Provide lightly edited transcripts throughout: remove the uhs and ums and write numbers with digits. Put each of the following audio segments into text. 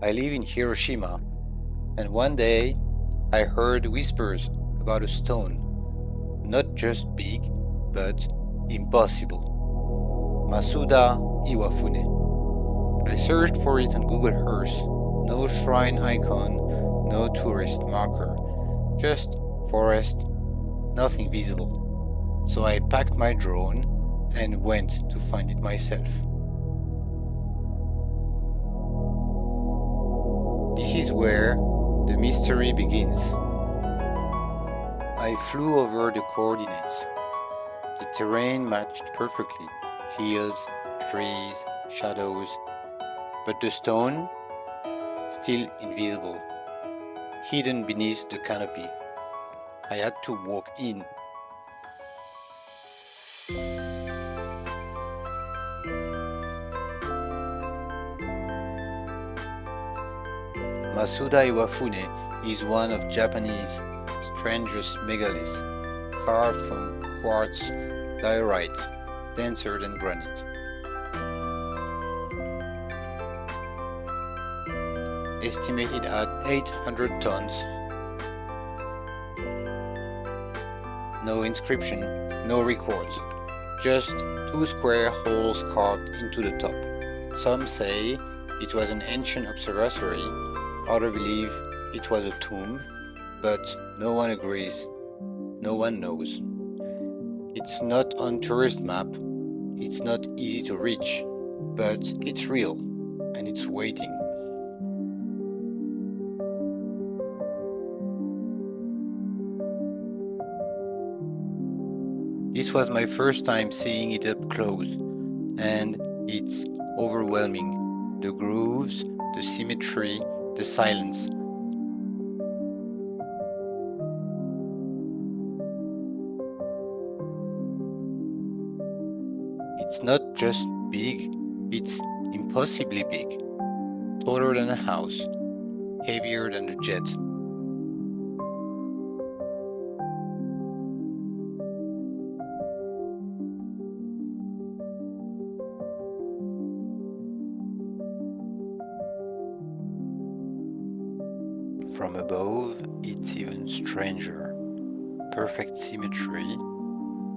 I live in Hiroshima, and one day I heard whispers about a stone, not just big, but impossible. Masuda Iwafune. I searched for it on Google Earth. No shrine icon, no tourist marker, just forest, nothing visible. So I packed my drone and went to find it myself. This is where the mystery begins. I flew over the coordinates. The terrain matched perfectly, hills, trees, shadows, but the stone, still invisible, hidden beneath the canopy. I had to walk in. Masuda Iwafune is one of Japanese strangest megaliths, carved from quartz, diorite, denser than granite. Estimated at 800 tons. No inscription, no records, just two square holes carved into the top. Some say it was an ancient observatory, others believe it was a tomb, but no one agrees, no one knows. It's not on tourist map, it's not easy to reach, but it's real, and it's waiting. This was my first time seeing it up close, and it's overwhelming. The grooves, the symmetry, the silence. It's not just big, it's impossibly big. Taller than a house, heavier than a jet. From above, it's even stranger. Perfect symmetry,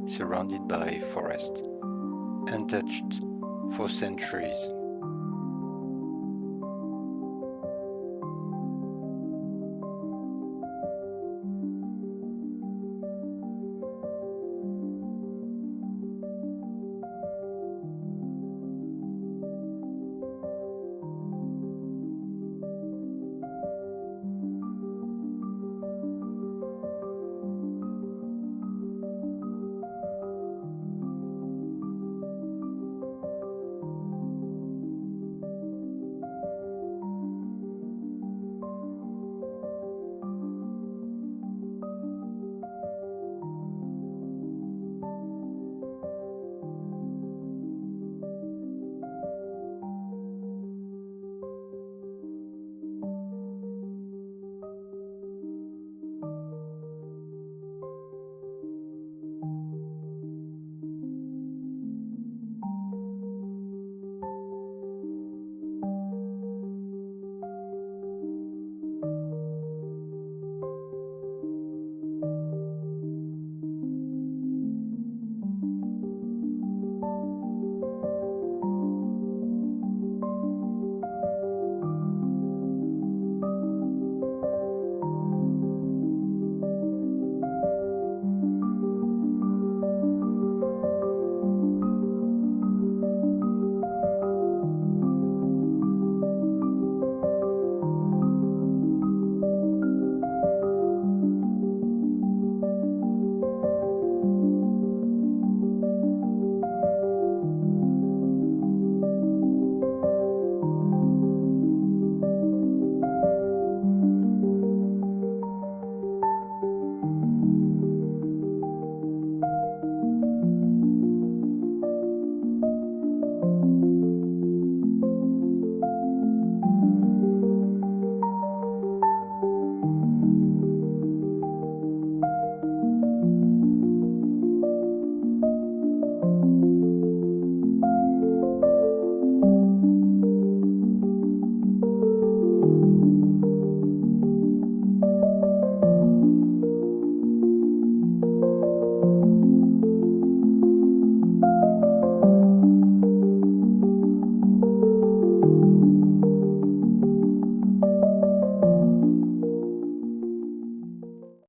surrounded by forest, untouched for centuries.